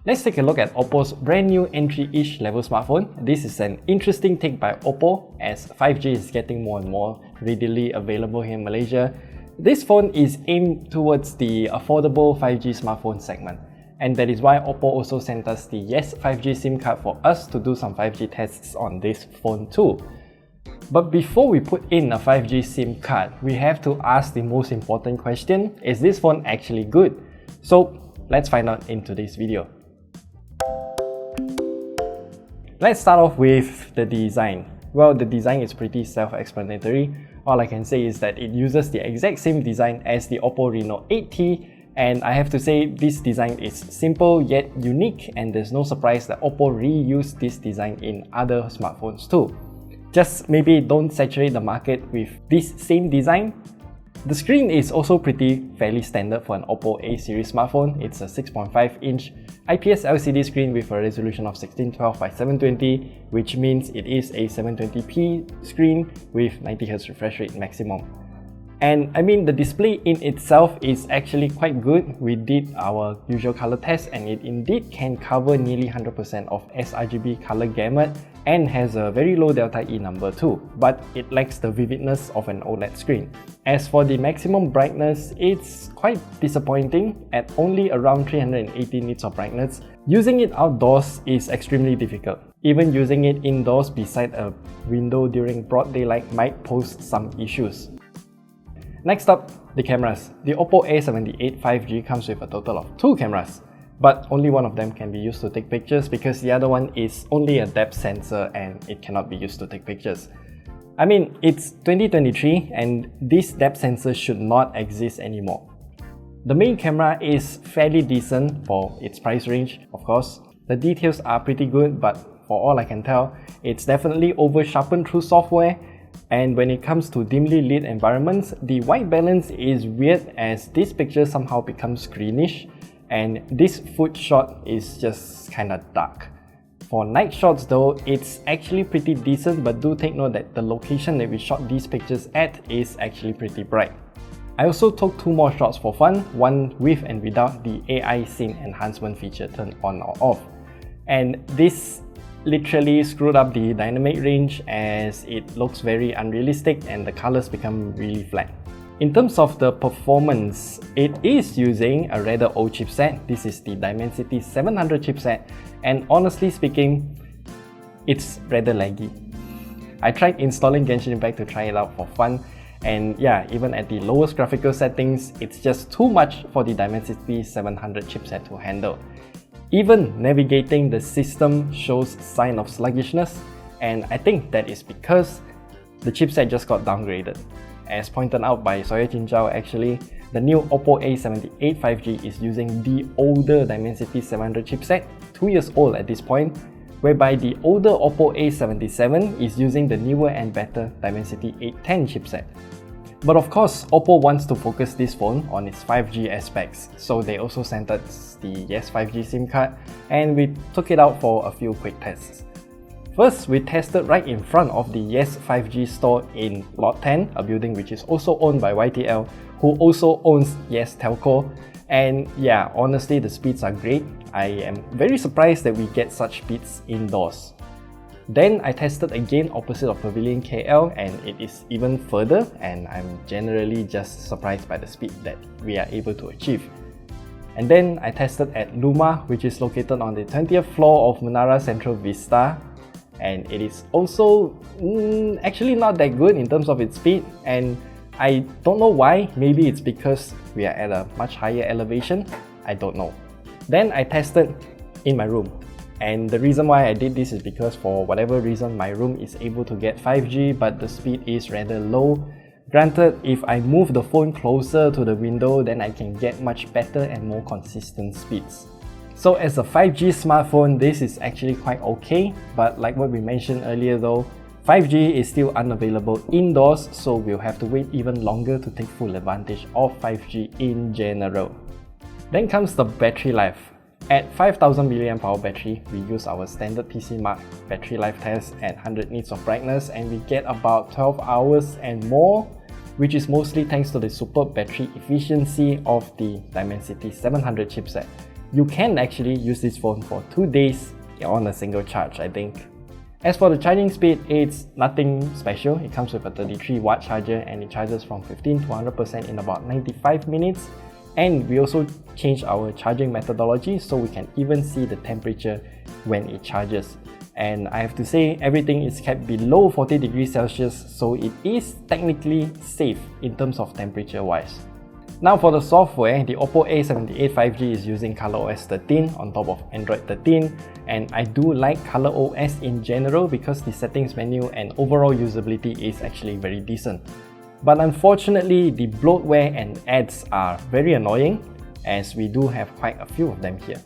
Let's take a look at Oppo's brand new entry-ish level smartphone. This is an interesting take by Oppo as 5G is getting more and more readily available here in Malaysia. This phone is aimed towards the affordable 5G smartphone segment, and that is why Oppo also sent us the Yes 5G SIM card for us to do some 5G tests on this phone too. But before we put in a 5G SIM card, we have to ask the most important question: is this phone actually good? So let's find out in today's video. Let's start off with the design. Well, the design is pretty self-explanatory. All I can say is that it uses the exact same design as the Oppo Reno 8T, and I have to say this design is simple yet unique, and there's no surprise that Oppo reused this design in other smartphones too. Just maybe don't saturate the market with this same design. The screen is also fairly standard for an Oppo A series smartphone. It's a 6.5-inch IPS LCD screen with a resolution of 1612 by 720, which means it is a 720p screen with 90Hz refresh rate maximum. And I mean, the display in itself is actually quite good. We did our usual color test and it indeed can cover nearly 100% of sRGB color gamut and has a very low delta E number too, but it lacks the vividness of an OLED screen. As for the maximum brightness, it's quite disappointing at only around 380 nits of brightness. Using it outdoors is extremely difficult. Even using it indoors beside a window during broad daylight might pose some issues. Next up, the cameras. The Oppo A78 5G comes with a total of 2 cameras, but only one of them can be used to take pictures because the other one is only a depth sensor and it cannot be used to take pictures. I mean, it's 2023 and this depth sensor should not exist anymore. The main camera is fairly decent for its price range, of course. The details are pretty good, but for all I can tell, it's definitely over-sharpened through software. And when it comes to dimly lit environments, the white balance is weird as this picture somehow becomes greenish, and this foot shot is just kinda dark. For night shots though, it's actually pretty decent, but do take note that the location that we shot these pictures at is actually pretty bright. I also took 2 more shots for fun, one with and without the AI scene enhancement feature turned on or off. And this literally screwed up the dynamic range as it looks very unrealistic and the colors become really flat. In terms of the performance, it is using a rather old chipset. This is the Dimensity 700 chipset, and honestly speaking, it's rather laggy. I tried installing Genshin Impact to try it out for fun, and yeah, even at the lowest graphical settings, it's just too much for the Dimensity 700 chipset to handle. Even navigating the system shows sign of sluggishness, and I think that is because the chipset just got downgraded. As pointed out by Sawyer Chin Chow, actually, the new Oppo A78 5G is using the older Dimensity 700 chipset, 2 years old at this point, whereby the older Oppo A77 is using the newer and better Dimensity 810 chipset. But of course, Oppo wants to focus this phone on its 5G aspects, so they also sent us the Yes 5G SIM card and we took it out for a few quick tests. First, we tested right in front of the Yes 5G store in Lot 10, a building which is also owned by YTL, who also owns Yes Telco. And yeah, honestly, the speeds are great. I am very surprised that we get such speeds indoors. Then I tested again opposite of Pavilion KL and it is even further, and I'm generally just surprised by the speed that we are able to achieve. And then I tested at Luma, which is located on the 20th floor of Menara Central Vista, and it is also actually not that good in terms of its speed, and I don't know why. Maybe it's because we are at a much higher elevation, I don't know. Then I tested in my room. And the reason why I did this is because for whatever reason my room is able to get 5G but the speed is rather low. Granted, if I move the phone closer to the window, then I can get much better and more consistent speeds. So as a 5G smartphone, this is actually quite okay, but like what we mentioned earlier though, 5G is still unavailable indoors, so we'll have to wait even longer to take full advantage of 5G in general. Then comes the battery life. At 5000 mAh battery, we use our standard PC Mark battery life test at 100 nits of brightness and we get about 12 hours and more, which is mostly thanks to the superb battery efficiency of the Dimensity 700 chipset. you can actually use this phone for 2 days on a single charge, I think. As for the charging speed, it's nothing special. It comes with a 33-watt charger and it charges from 15 to 100% in about 95 minutes. And we also changed our charging methodology so we can even see the temperature when it charges. And I have to say, everything is kept below 40 degrees Celsius, so it is technically safe in terms of temperature wise. Now for the software, the Oppo A78 5G is using ColorOS 13 on top of Android 13, and I do like ColorOS in general because the settings menu and overall usability is actually very decent. But unfortunately, the bloatware and ads are very annoying, as we do have quite a few of them here.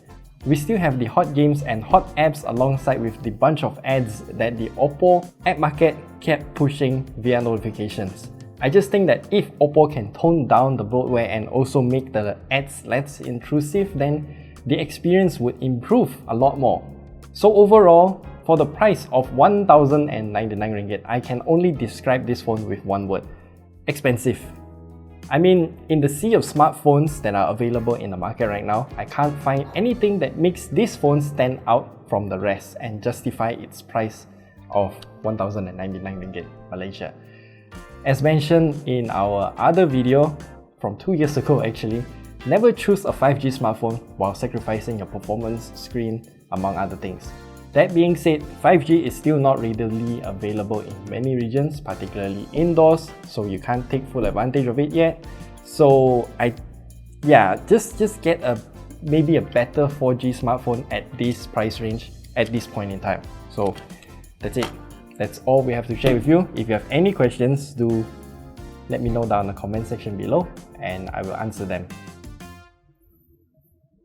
We still have the hot games and hot apps alongside with the bunch of ads that the Oppo app market kept pushing via notifications. I just think that if Oppo can tone down the bloatware and also make the ads less intrusive, then the experience would improve a lot more. So overall, for the price of 1,099 ringgit, I can only describe this phone with one word: expensive. I mean, in the sea of smartphones that are available in the market right now, I can't find anything that makes this phone stand out from the rest and justify its price of 1,099 ringgit Malaysia. As mentioned in our other video from 2 years ago actually, never choose a 5G smartphone while sacrificing your performance, screen, among other things. That being said, 5G is still not readily available in many regions, particularly indoors, so you can't take full advantage of it yet. So just get maybe a better 4G smartphone at this price range at this point in time. So that's it. That's all we have to share with you. If you have any questions, do let me know down in the comment section below and I will answer them.